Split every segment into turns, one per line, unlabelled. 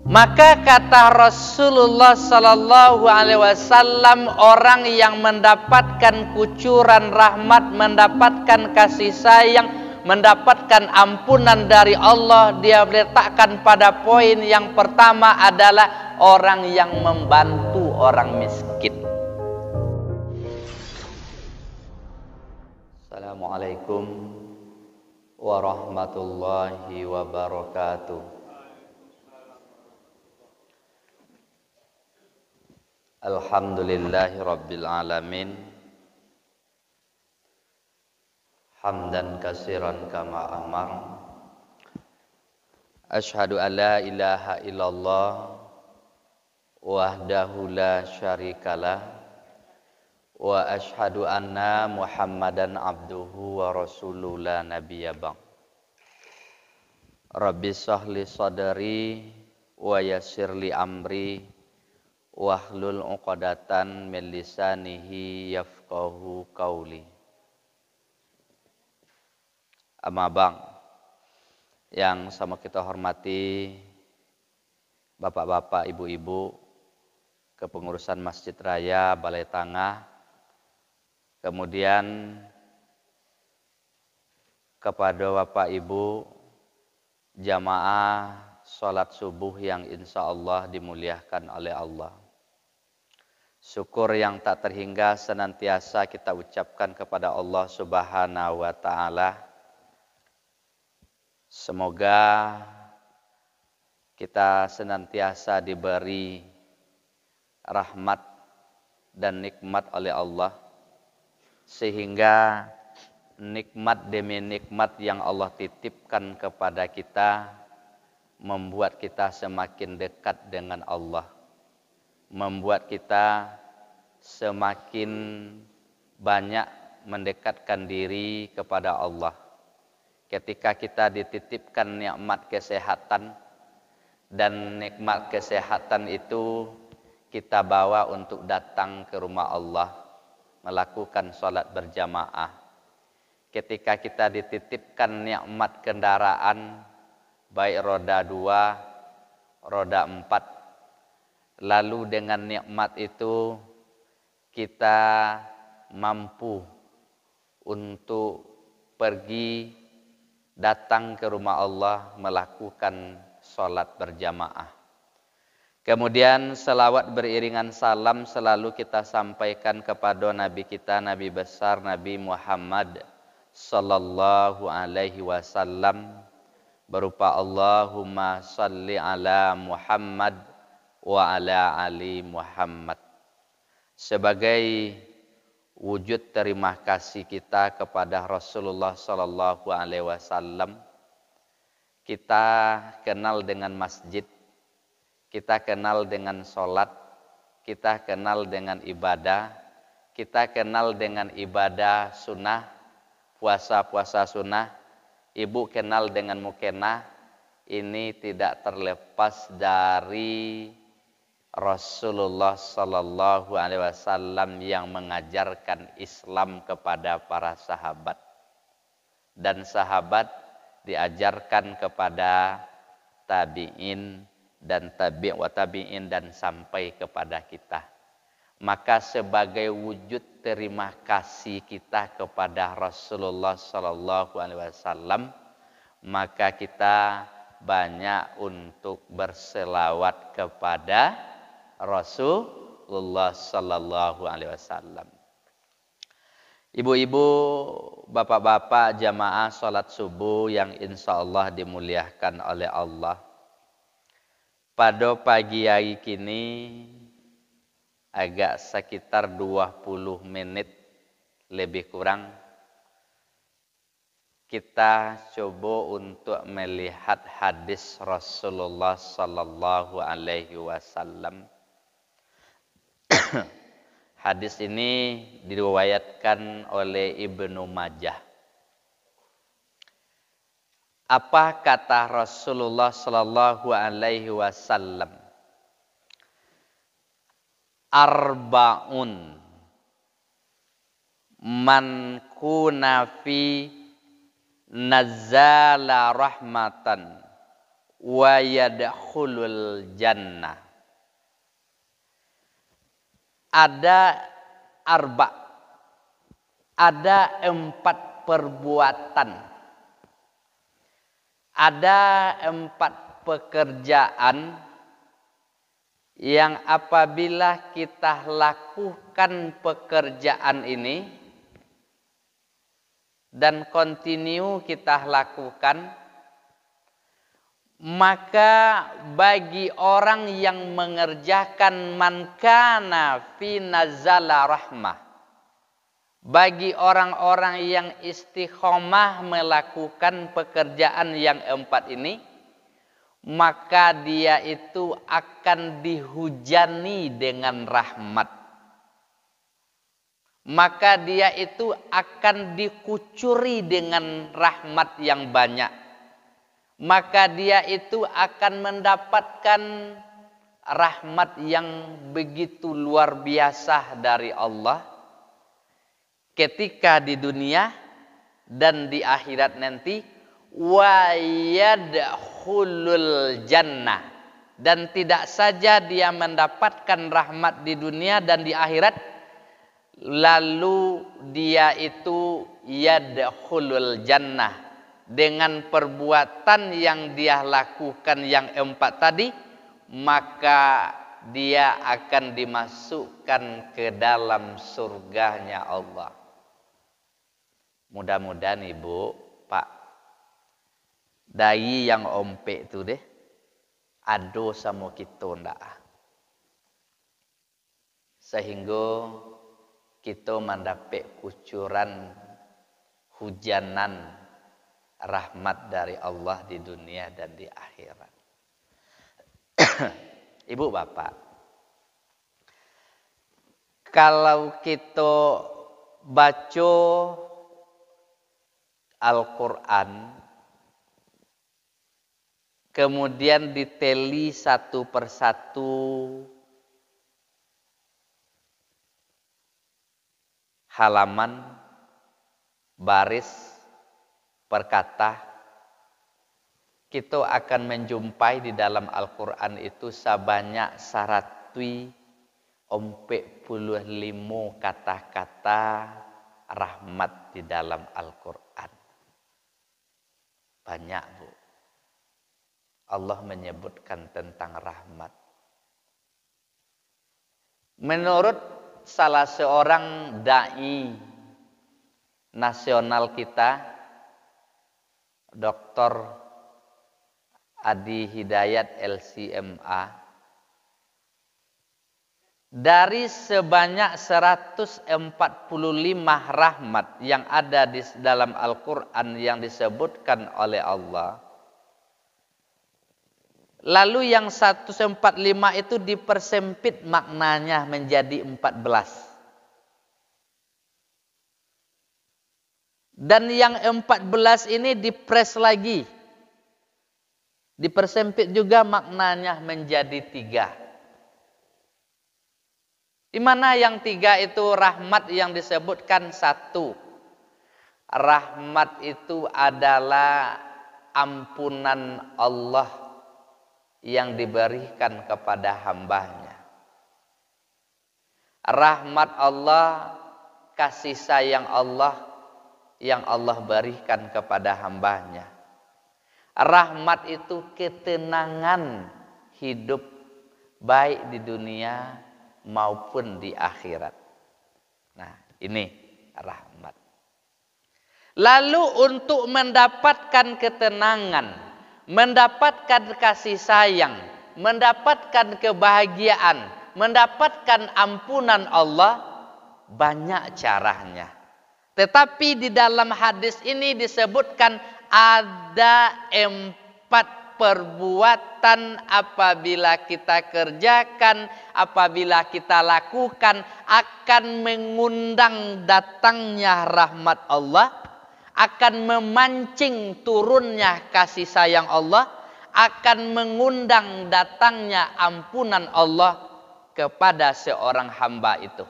Maka kata Rasulullah sallallahu alaihi wasallam, orang yang mendapatkan kucuran rahmat, mendapatkan kasih sayang, mendapatkan ampunan dari Allah, dia letakkan pada poin yang pertama adalah orang yang membantu orang miskin. Assalamualaikum warahmatullahi wabarakatuh. Alhamdulillahi rabbil alamin, hamdan katsiran kama amar. Asyhadu an la ilaha illallah wahdahu la syarikalah, wa asyhadu anna Muhammadan abduhu wa rasuluhu la nabiyya ba'd. Rabbi shrahli sadri wa yassirli amri wahlul 'uqdatan min lisanihi yafqahu qauli. Amma ba'd. Yang sama kita hormati bapak-bapak, ibu-ibu, kepengurusan Masjid Raya Balai Tangah, kemudian kepada bapak ibu jamaah salat subuh yang insya Allah dimuliakan oleh Allah. Syukur yang tak terhingga senantiasa kita ucapkan kepada Allah Subhanahu wa ta'ala. Semoga kita senantiasa diberi rahmat dan nikmat oleh Allah, sehingga nikmat demi nikmat yang Allah titipkan kepada kita membuat kita semakin dekat dengan Allah, membuat kita semakin banyak mendekatkan diri kepada Allah. Ketika kita dititipkan nikmat kesehatan, dan nikmat kesehatan itu kita bawa untuk datang ke rumah Allah, melakukan sholat berjamaah. Ketika kita dititipkan nikmat kendaraan, baik roda 2, roda 4, lalu dengan nikmat itu kita mampu untuk pergi datang ke rumah Allah melakukan sholat berjamaah. Kemudian selawat beriringan salam selalu kita sampaikan kepada Nabi kita, Nabi besar Nabi Muhammad sallallahu alaihi wasallam, berupa Allahumma salli ala Muhammad wa ala ali Muhammad. Sebagai wujud terima kasih kita kepada Rasulullah sallallahu alaihi wasallam, kita kenal dengan masjid, kita kenal dengan sholat, kita kenal dengan ibadah, kita kenal dengan ibadah sunnah, puasa-puasa sunnah, ibu kenal dengan mukenah. Ini tidak terlepas dari Rasulullah sallallahu alaihi wasallam yang mengajarkan Islam kepada para sahabat, dan sahabat diajarkan kepada tabi'in dan tabi'ut tabi'in dan sampai kepada kita. Maka sebagai wujud terima kasih kita kepada Rasulullah sallallahu alaihi wasallam, maka kita banyak untuk berselawat kepada Rasulullah sallallahu alaihi wasallam. Ibu-ibu, bapak-bapak jamaah salat subuh yang insya Allah dimuliakan oleh Allah. Pada pagi hari kini agak sekitar 20 menit lebih kurang kita coba untuk melihat hadis Rasulullah sallallahu alaihi wasallam. Hadis ini diriwayatkan oleh Ibnu Majah. Apa kata Rasulullah sallallahu alaihi wasallam? Arba'un man kuna fi nazala rahmatan wa yadkhulul jannah. Ada ada 4 perbuatan, ada 4 pekerjaan yang apabila kita lakukan pekerjaan ini dan kontinu kita lakukan, maka bagi orang yang mengerjakan man kana fi nazala rahmah, bagi orang-orang yang istiqomah melakukan pekerjaan yang 4 ini, maka dia itu akan dihujani dengan rahmat. Maka dia itu akan dikucuri dengan rahmat yang banyak. Maka dia itu akan mendapatkan rahmat yang begitu luar biasa dari Allah ketika di dunia dan di akhirat nanti. Wa yadkhulul jannah, dan tidak saja dia mendapatkan rahmat di dunia dan di akhirat, lalu dia itu yadkhulul jannah dengan perbuatan yang dia lakukan yang 4 tadi, maka dia akan dimasukkan ke dalam surganya Allah. Mudah-mudahan Ibu, Pak, dai yang ompe itu deh ado sama kita ndak, sehingga kita mendapat kucuran hujanan rahmat dari Allah di dunia dan di akhirat. Ibu bapak, kalau kita baca Al-Quran kemudian diteli satu persatu halaman, baris, perkata, kita akan menjumpai di dalam Al-Quran itu sebanyak 145 kata-kata rahmat di dalam Al-Quran. Banyak, Bu. Allah menyebutkan tentang rahmat. Menurut salah seorang dai nasional kita, Dr. Adi Hidayat LCMA, dari sebanyak 145 rahmat yang ada di dalam Al-Quran yang disebutkan oleh Allah, lalu yang 145 itu dipersempit maknanya menjadi 14. Dan yang 14 ini dipres lagi, dipersempit juga maknanya menjadi 3. Di mana yang 3 itu rahmat yang disebutkan 1. Rahmat itu adalah ampunan Allah yang diberikan kepada hambanya. Rahmat Allah, kasih sayang Allah yang Allah berikan kepada hambanya. Rahmat itu ketenangan hidup baik di dunia maupun di akhirat. Nah, ini rahmat. Lalu untuk mendapatkan ketenangan, mendapatkan kasih sayang, mendapatkan kebahagiaan, mendapatkan ampunan Allah, banyak caranya. Tetapi di dalam hadis ini disebutkan ada 4 perbuatan apabila kita kerjakan, apabila kita lakukan, akan mengundang datangnya rahmat Allah, akan memancing turunnya kasih sayang Allah, akan mengundang datangnya ampunan Allah kepada seorang hamba itu.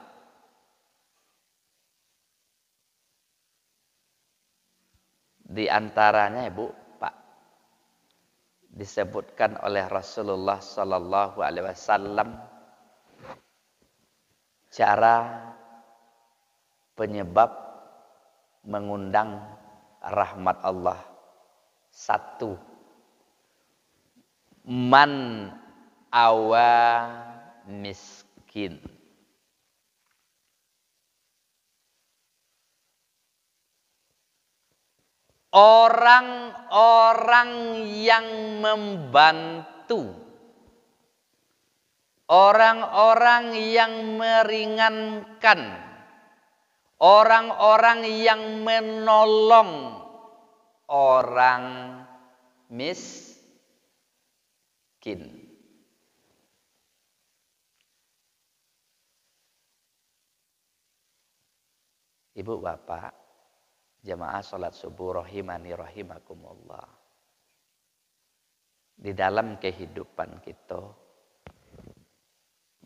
Di antaranya, Ibu, Pak, disebutkan oleh Rasulullah sallallahu alaihi wasallam cara penyebab mengundang rahmat Allah. 1, man awa miskin. Orang-orang yang membantu, orang-orang yang meringankan, orang-orang yang menolong orang miskin. Ibu bapak, jamaah sholat subuh rahimani rahimakumullah. Di dalam kehidupan kita,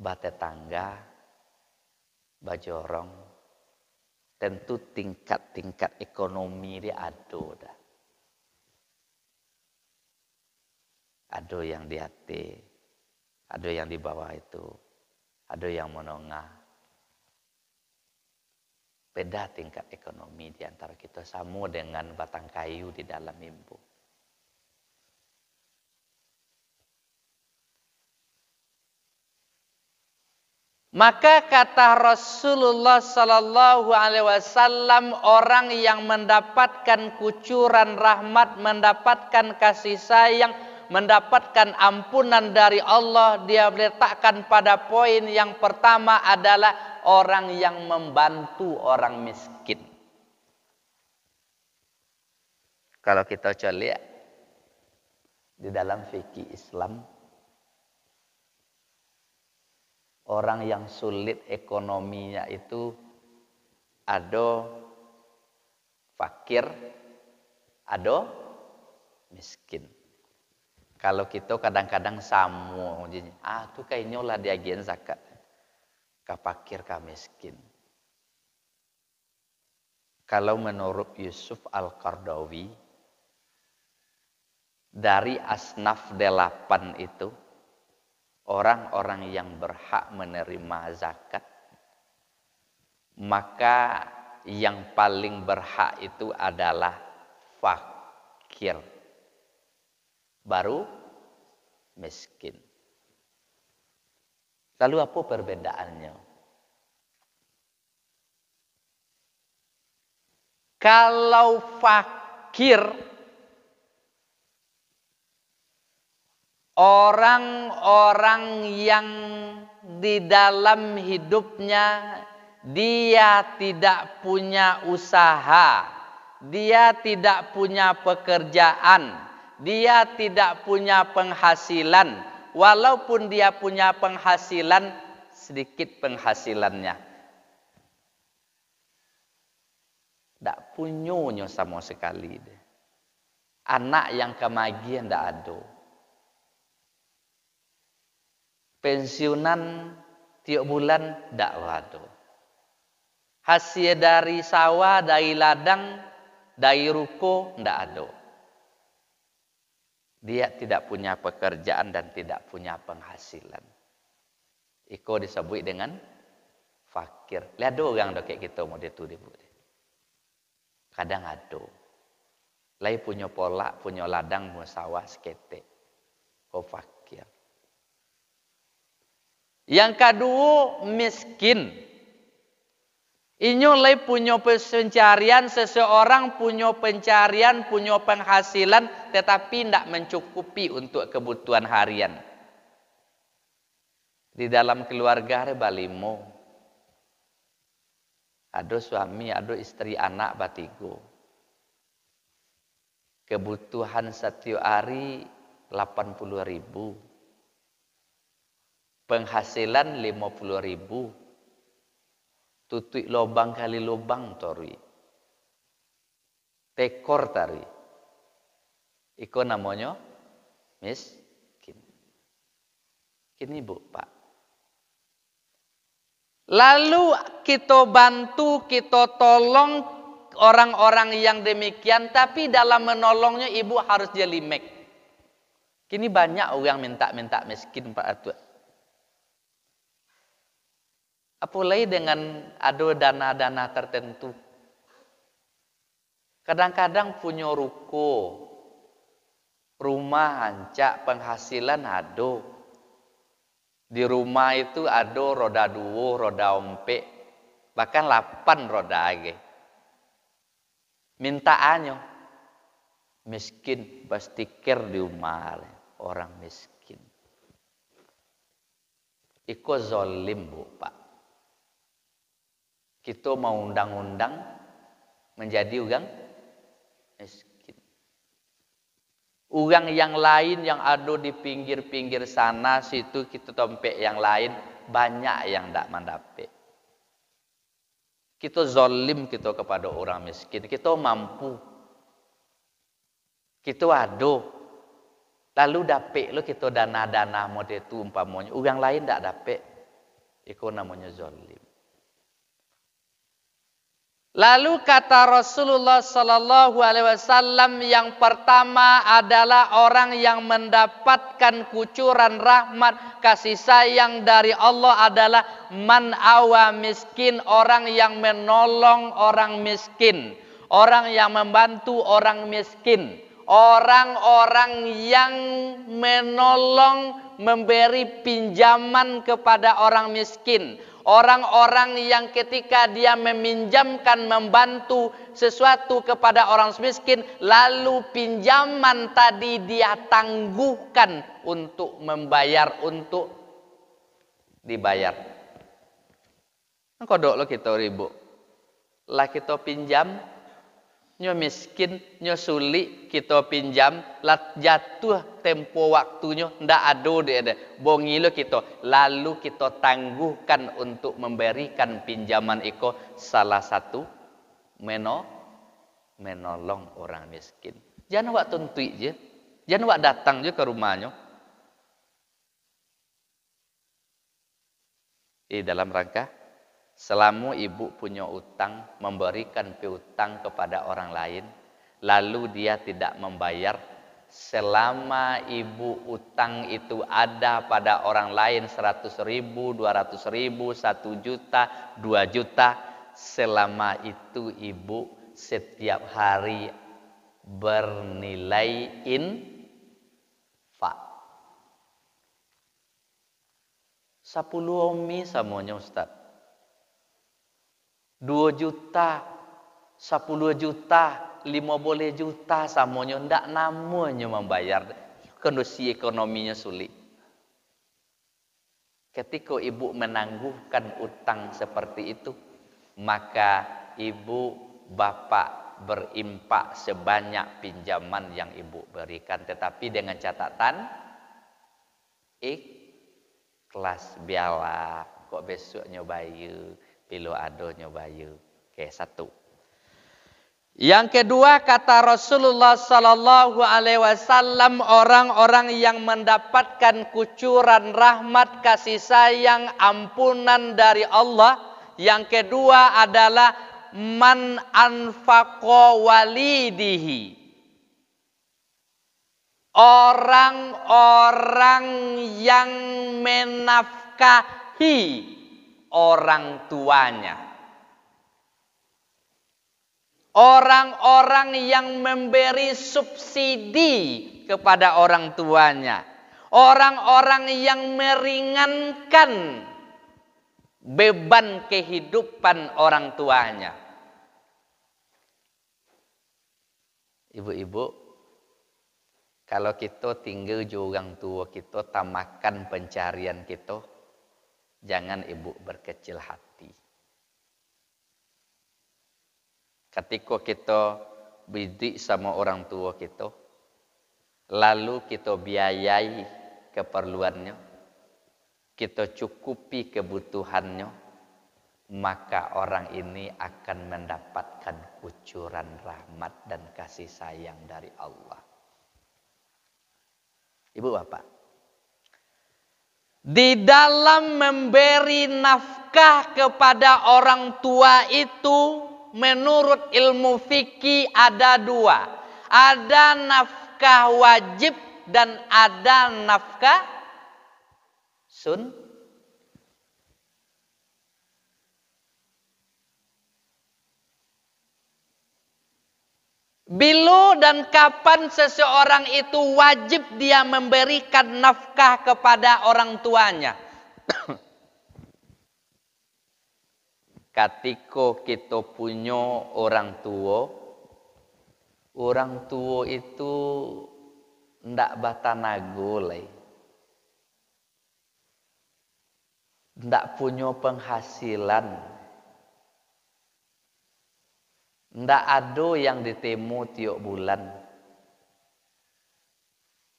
batetangga, bajorong, tentu tingkat-tingkat ekonomi dia ada dah. Ada yang di atas, ada yang di bawah itu, ada yang menengah. Beda tingkat ekonomi di antara kita, sama dengan batang kayu di dalam mimbu. Maka kata Rasulullah sallallahu alaihi wasallam, orang yang mendapatkan kucuran rahmat, mendapatkan kasih sayang, mendapatkan ampunan dari Allah, dia letakkan pada poin yang pertama adalah orang yang membantu orang miskin. Kalau kita coba lihat di dalam fikih Islam, orang yang sulit ekonominya itu ada fakir, ada miskin. Kalau kita kadang-kadang sama, tuh kayaknya lah dia agen zakat. Ka fakir, ka miskin. Kalau menurut Yusuf Al-Qardawi, dari asnaf 8 itu, orang-orang yang berhak menerima zakat, maka yang paling berhak itu adalah fakir, baru miskin. Lalu apa perbedaannya? Kalau fakir, orang-orang yang di dalam hidupnya dia tidak punya usaha, dia tidak punya pekerjaan, dia tidak punya penghasilan. Walaupun dia punya penghasilan, sedikit penghasilannya. Tak punya sama sekali. Anak yang kemagian tak ada. Pensiunan tiap bulan tak ada. Hasil dari sawah, dari ladang, dari ruko tak ada. Dia tidak punya pekerjaan dan tidak punya penghasilan. Iko disebut dengan fakir. Lihat ada orang kayak kita mau dia tu dia. Kadang ada. Lai punya pola, punya ladang, punya sawah seketek. Kau fakir. Yang kedua, miskin. Inyo lai punya pencarian, seseorang punya pencarian, punya penghasilan, tetapi tidak mencukupi untuk kebutuhan harian. Di dalam keluarga ada balimo. Ada suami, ada istri, anak, batigo. Kebutuhan setiap hari 80.000. Penghasilan 50.000. Tutup lubang kali lubang tori. Tekor tari. Iko namanya miskin. Kini bu pak. Lalu kita bantu, kita tolong orang-orang yang demikian. Tapi dalam menolongnya ibu harus jelimek. Kini banyak orang minta-minta miskin Pak Atua. Apalagi dengan ada dana-dana tertentu. Kadang-kadang punya ruko, rumah hancak, penghasilan ada. Di rumah itu ada roda 2, roda 4, bahkan 8 roda lagi. Mintaannya miskin, bastikir di rumah orang miskin. Iko zolim Bu Pak. Kita mau undang-undang menjadi orang miskin. Orang yang lain yang ada di pinggir-pinggir sana situ kita tompek yang lain banyak yang tidak mendapat. Kita zolim kita kepada orang miskin. Kita mampu. Kita ada. Lalu dapat lo kita dana-dana model itu umpamanya. Orang lain tidak dapat. Itu namanya zolim. Lalu kata Rasulullah sallallahu alaihi wasallam yang pertama adalah orang yang mendapatkan kucuran rahmat kasih sayang dari Allah adalah man awa miskin, orang yang menolong orang miskin, orang yang membantu orang miskin, orang-orang yang menolong memberi pinjaman kepada orang miskin. Orang-orang yang ketika dia meminjamkan, membantu sesuatu kepada orang miskin, lalu pinjaman tadi dia tangguhkan untuk membayar, untuk dibayar. Kodok lo kita ribu. Lah kita pinjam, nyo miskin, nyo sulit kita pinjam, lah jatuh tempo waktunya, ndak ada dia. Bongi lo kita, lalu kita tangguhkan untuk memberikan pinjaman iko salah satu menolong orang miskin. Jangan wak tuntui je, jangan wak datang je ke rumahnya. Dalam rangka selama ibu punya utang, memberikan piutang kepada orang lain, lalu dia tidak membayar, selama ibu utang itu ada pada orang lain 100.000, 200.000, 1 juta, 2 juta, selama itu ibu setiap hari bernilai infak. 10 omi samanya Ustaz. 2 juta, 10 juta, 50 juta samanya ndak namanya membayar. Kondisi ekonominya sulit. Ketika ibu menangguhkan utang seperti itu, maka ibu bapak berimpak sebanyak pinjaman yang ibu berikan, tetapi dengan catatan ikhlas. Biarlah kok besok nyobayu. Bilo ado nyobayu. Oke, 1. Yang kedua kata Rasulullah sallallahu alaihi wasallam, orang-orang yang mendapatkan kucuran rahmat kasih sayang ampunan dari Allah. Yang kedua adalah man anfaqa walidihi. Orang-orang yang menafkahi orang tuanya. Orang-orang yang memberi subsidi kepada orang tuanya. Orang-orang yang meringankan beban kehidupan orang tuanya. Ibu-ibu, kalau kita tinggal di orang tua kita, tamakan pencarian kita, jangan ibu berkecil hati. Ketika kita bidik sama orang tua kita, lalu kita biayai keperluannya, kita cukupi kebutuhannya, maka orang ini akan mendapatkan kucuran rahmat dan kasih sayang dari Allah. Ibu bapak, di dalam memberi nafkah kepada orang tua itu menurut ilmu fikih ada 2. Ada nafkah wajib dan ada nafkah Bila dan kapan seseorang itu wajib dia memberikan nafkah kepada orang tuanya? Ketika kita punya orang tua itu ndak batanago lagi. Ndak punya penghasilan. Ndak ada yang ditemu tiap bulan.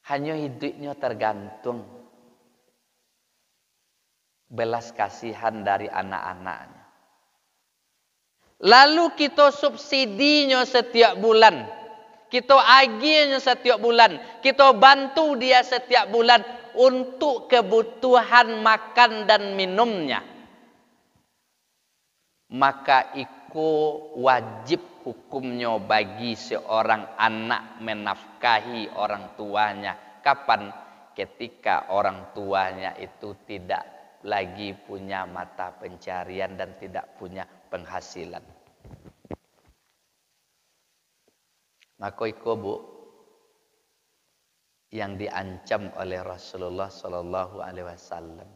Hanya hidupnya tergantung belas kasihan dari anak-anaknya. Lalu kita subsidinya setiap bulan. Kita aginya setiap bulan. Kita bantu dia setiap bulan untuk kebutuhan makan dan minumnya. Maka wajib hukumnya bagi seorang anak menafkahi orang tuanya. Kapan? Ketika orang tuanya itu tidak lagi punya mata pencarian dan tidak punya penghasilan. Maka Bu, yang diancam oleh Rasulullah Sallallahu Alaihi Wasallam.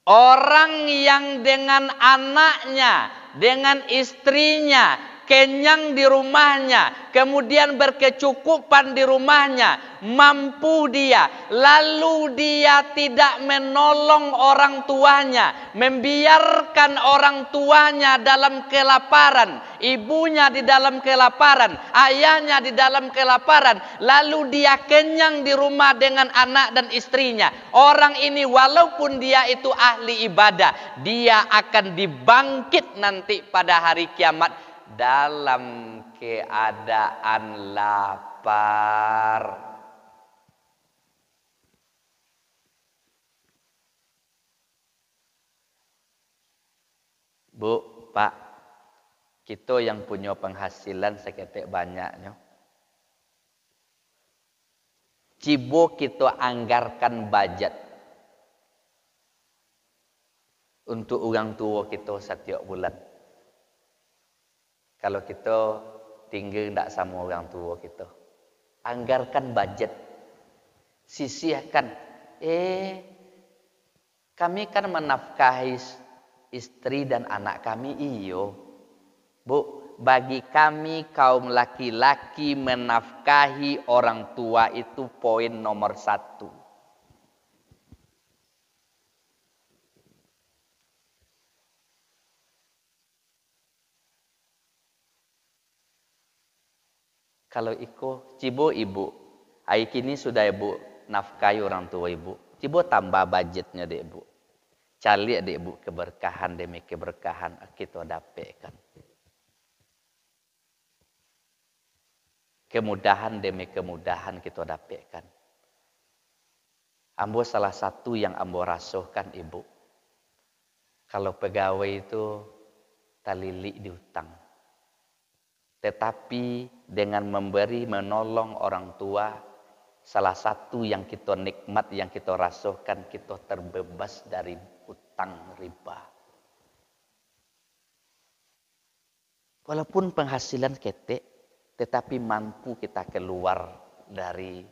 Orang yang dengan anaknya, dengan istrinya, kenyang di rumahnya, kemudian berkecukupan di rumahnya, mampu dia, lalu dia tidak menolong orang tuanya, membiarkan orang tuanya dalam kelaparan, ibunya di dalam kelaparan, ayahnya di dalam kelaparan, lalu dia kenyang di rumah dengan anak dan istrinya. Orang ini walaupun dia itu ahli ibadah, dia akan dibangkit nanti pada hari kiamat dalam keadaan lapar. Bu, Pak, kita yang punya penghasilan seketik banyaknya. Cibo kita anggarkan budget untuk orang tua kita setiap bulan. Kalau kita tinggal tidak sama orang tua kita, anggarkan budget, sisihkan. Kami kan menafkahi istri dan anak kami, iyo. Bu, bagi kami kaum laki-laki menafkahi orang tua itu poin nomor 1. Kalau cibo ibu, hari kini sudah ibu nafkahi orang tua ibu, cibo tambah budgetnya deh ibu, cari deh ibu keberkahan demi keberkahan kita dapatkan, kemudahan demi kemudahan kita dapatkan. Ambo salah satu yang ambo rasakan ibu, kalau pegawai itu talili diutang. Tetapi dengan memberi, menolong orang tua, salah satu yang kita nikmat, yang kita rasakan, kita terbebas dari utang riba. Walaupun penghasilan ketek, tetapi mampu kita keluar dari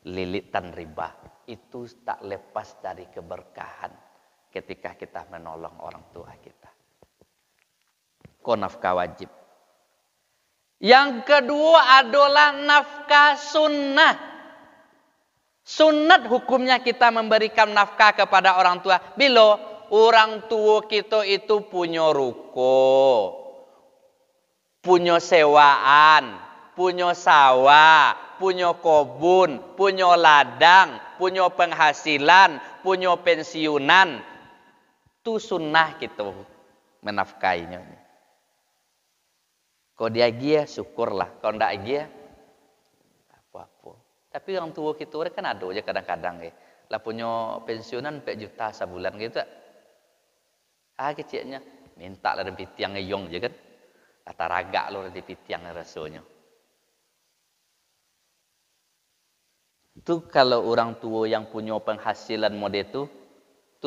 lilitan riba. Itu tak lepas dari keberkahan ketika kita menolong orang tua kita. Nafkah wajib. Yang kedua adalah nafkah sunnah. Sunnat hukumnya kita memberikan nafkah kepada orang tua. Bila orang tua kita itu punya ruko, punya sewaan, punya sawah, punya kebun, punya ladang, punya penghasilan, punya pensiunan. Itu sunnah kita menafkahinya. Kalau dia gia, syukurlah. Kalau tidak gia, apa-apa. Tapi orang tua kita kan ada aja kadang-kadang. Lah punya pensiunan 4 juta sebulan gitu. Kecilnya. Minta lah ada pitiang ngeyong je kan. Kata ragak lo ada pitiang rasanya. Itu kalau orang tua yang punya penghasilan mode itu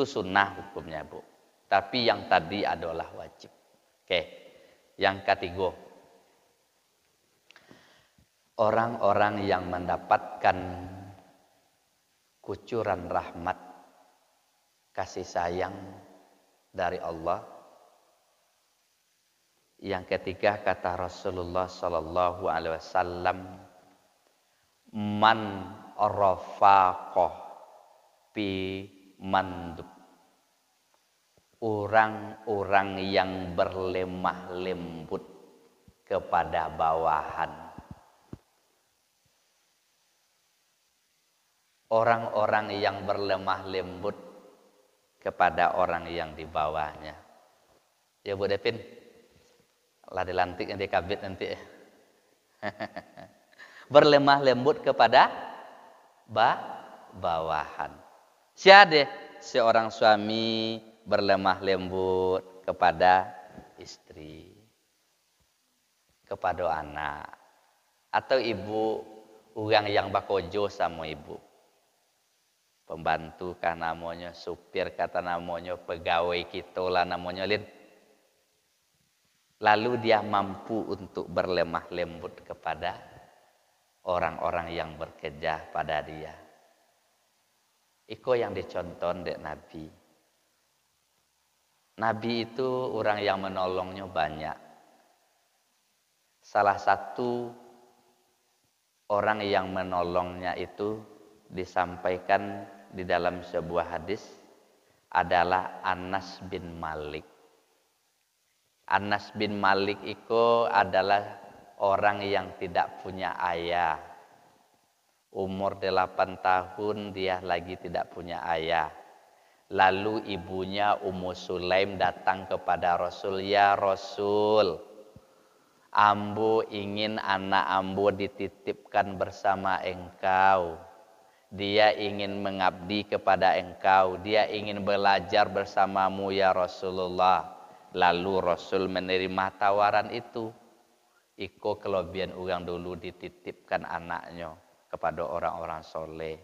sunnah hukumnya, Bu. Tapi yang tadi adalah wajib. Oke. Yang ketiga, orang-orang yang mendapatkan kucuran rahmat, kasih sayang dari Allah. Yang ketiga kata Rasulullah sallallahu alaihi wasallam, man rafaqah fi mandub. Orang-orang yang berlemah lembut kepada bawahan. Orang-orang yang berlemah lembut kepada orang yang di bawahnya. Ya Bu Devin, lah dilantik nanti kabit nanti. Berlemah lembut kepada bawahan. Siapa seorang suami berlemah lembut kepada istri, kepada anak, atau ibu, orang yang bakojo sama ibu. Pembantu kah namanya, supir kata namanya, pegawai kita lah namanya, Lin. Lalu dia mampu untuk berlemah lembut kepada orang-orang yang bekerja pada dia. Iko yang dicontoh dek Nabi. Nabi itu orang yang menolongnya banyak. Salah satu orang yang menolongnya itu disampaikan di dalam sebuah hadis adalah Anas bin Malik. Anas bin Malik itu adalah orang yang tidak punya ayah. Umur 8 tahun dia lagi tidak punya ayah. Lalu ibunya Ummu Sulaim datang kepada Rasul, ya Rasul, ambo ingin anak ambo dititipkan bersama engkau. Dia ingin mengabdi kepada engkau, dia ingin belajar bersamamu ya Rasulullah. Lalu Rasul menerima tawaran itu. Iko kelebihan orang dulu dititipkan anaknya kepada orang-orang soleh.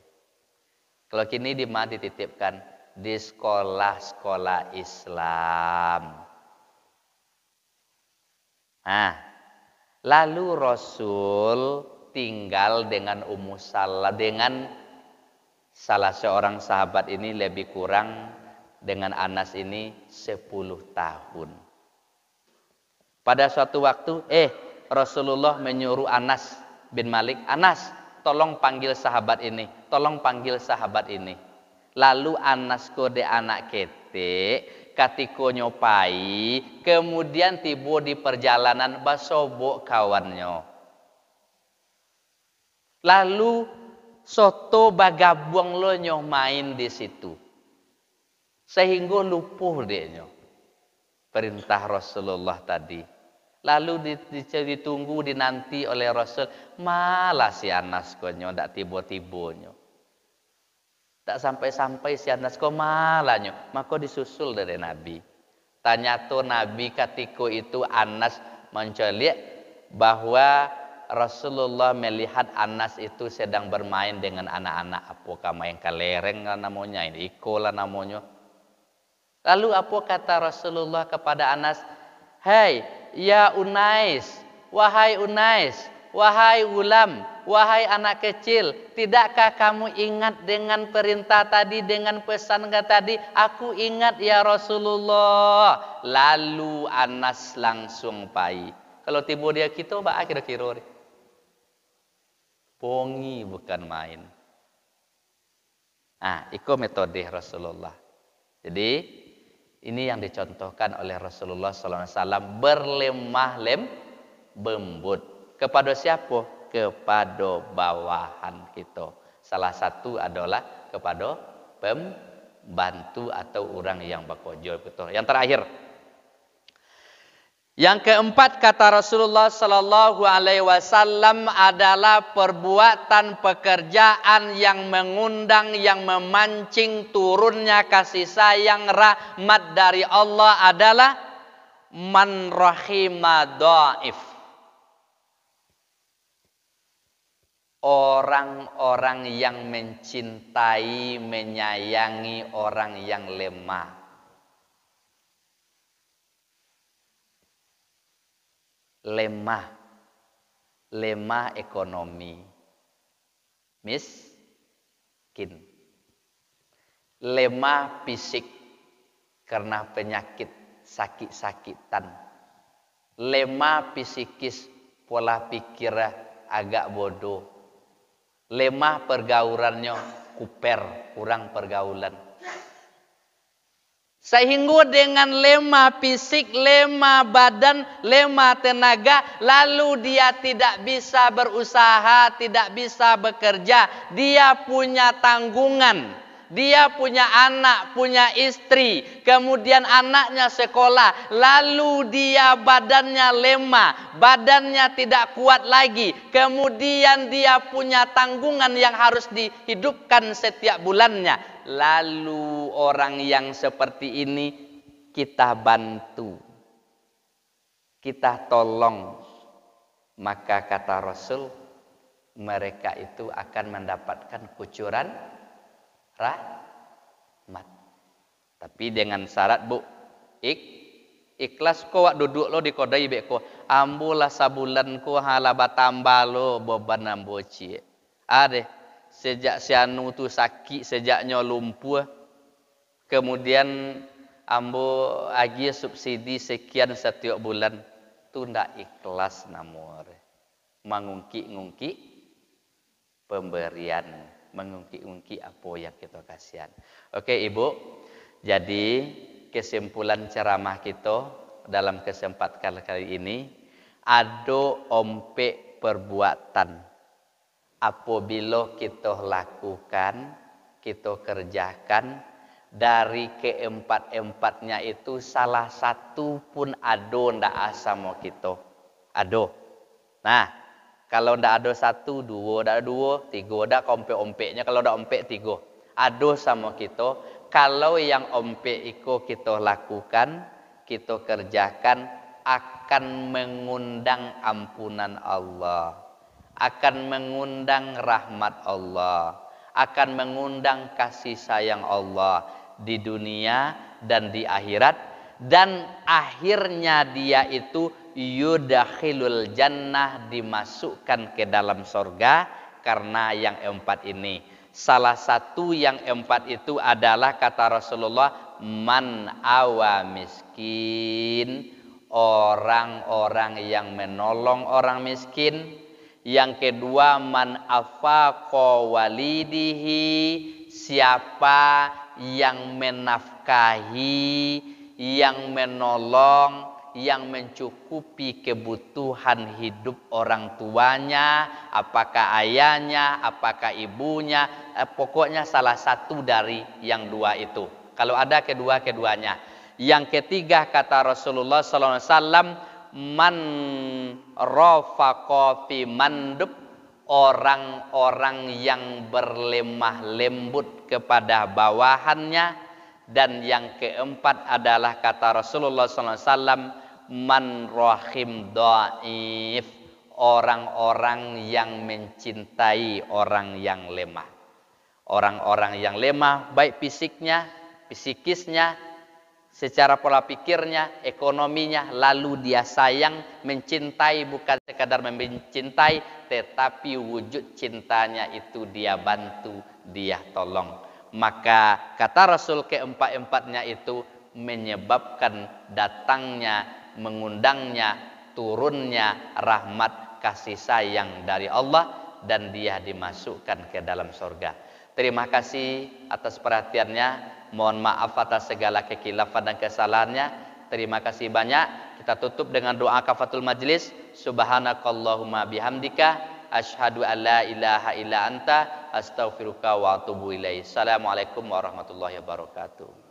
Kalau kini di mana dititipkan? Di sekolah-sekolah Islam. Nah, lalu Rasul tinggal dengan Ummu Salam, dengan salah seorang sahabat ini lebih kurang dengan Anas ini 10 tahun. Pada suatu waktu, Rasulullah menyuruh Anas bin Malik, Anas, tolong panggil sahabat ini, tolong panggil sahabat ini. Lalu Anas kode anak kete, katiko nyopai, kemudian tiba di perjalanan basobok kawannya. Lalu soto bagabung lo main di situ. Sehingga lupuh dia perintah Rasulullah tadi. Lalu ditunggu dinanti oleh Rasul, malah si Anas konyo ndak tiba-tibonyo. Tak sampai-sampai si Anas kok malahnya, maka disusul dari Nabi. Tanya tuh Nabi ketika itu Anas mencelik bahwa Rasulullah melihat Anas itu sedang bermain dengan anak-anak. Apakah main kelereng lah namanya, ini iko lah namanya. Lalu apa kata Rasulullah kepada Anas? Hei, ya Unais, wahai Unais, wahai ulam, wahai anak kecil, tidakkah kamu ingat dengan perintah tadi, dengan pesan tadi? Aku ingat ya Rasulullah. Lalu Anas langsung pai. Kalau tiba dia kita, bah kira-kira pongi bukan main. Nah, itu metode Rasulullah. Jadi ini yang dicontohkan oleh Rasulullah SAW, berlemah lembut. Kepada siapa? Kepada bawahan kita. Salah satu adalah kepada pembantu atau orang yang bekerja. Yang terakhir, yang keempat kata Rasulullah Sallallahu Alaihi Wasallam adalah perbuatan pekerjaan yang mengundang, yang memancing turunnya kasih sayang rahmat dari Allah adalah man rahima dhaif. orang-orang yang mencintai, menyayangi orang yang lemah. Lemah ekonomi, miskin. Lemah fisik karena penyakit sakit-sakitan. Lemah psikis, pola pikirnya agak bodoh. Lemah pergaulannya, kuper, kurang pergaulan. Sehingga dengan lemah fisik, lemah badan, lemah tenaga, lalu dia tidak bisa berusaha, tidak bisa bekerja. Dia punya tanggungan, dia punya anak, punya istri, kemudian anaknya sekolah, lalu dia badannya lemah, badannya tidak kuat lagi, kemudian dia punya tanggungan yang harus dihidupkan setiap bulannya. Lalu orang yang seperti ini kita bantu, kita tolong, maka kata Rasul, mereka itu akan mendapatkan kucuran rahmat. Tapi dengan syarat, Bu, ikhlas ko wak duduk lo di kodai beko, ambulah sabulan ko halaba tambah lo beban ambo cie. Ade sejak si anu tu sakit, sejaknya lumpuh, kemudian ambo agi subsidi sekian setiap bulan, tu ndak ikhlas namur. Mengungki-ungki pemberian, mengungki-ungki apa yang kita kasihan. Oke Ibu, jadi kesimpulan ceramah kita dalam kesempatan kali ini, ada ompe perbuatan. Apabila kita lakukan, kita kerjakan, dari keempat-empatnya itu salah satu pun ada ndak asamo kita. Ada. Nah, kalau ndak ada satu, dua, ndak dua, tiga, ndak ompe-ompeknya. Kalau ndak ompek tiga, ada sama kita. Kalau yang ompek itu kita lakukan, kita kerjakan, akan mengundang ampunan Allah, akan mengundang rahmat Allah, akan mengundang kasih sayang Allah di dunia dan di akhirat, dan akhirnya dia itu yudakhilul jannah, dimasukkan ke dalam surga karena yang empat ini. Salah satu yang empat itu adalah kata Rasulullah, man awa miskin, orang-orang yang menolong orang miskin. Yang kedua, man afaqa walidihi, siapa yang menafkahi, yang menolong, yang mencukupi kebutuhan hidup orang tuanya, apakah ayahnya, apakah ibunya, pokoknya salah satu dari yang dua itu. Kalau ada kedua-keduanya. Yang ketiga kata Rasulullah SAW, man rafaqa fi mandub, orang-orang yang berlemah lembut kepada bawahannya. Dan yang keempat adalah kata Rasulullah SAW, man rahim dhaif, orang-orang yang mencintai orang yang lemah. Orang-orang yang lemah baik fisiknya, psikisnya, secara pola pikirnya, ekonominya, lalu dia sayang, mencintai, bukan sekadar mencintai, tetapi wujud cintanya itu dia bantu, dia tolong. Maka kata Rasul keempat-empatnya itu menyebabkan datangnya, mengundangnya, turunnya rahmat kasih sayang dari Allah, dan dia dimasukkan ke dalam surga. Terima kasih atas perhatiannya. Mohon maaf atas segala kekhilafan dan kesalahannya. Terima kasih banyak. Kita tutup dengan doa kafatul majlis. Subhanakallahumma bihamdika, asyhadu an la ilaha illa anta, astaghfiruka wa atubu ilaik. Assalamualaikum warahmatullahi wabarakatuh.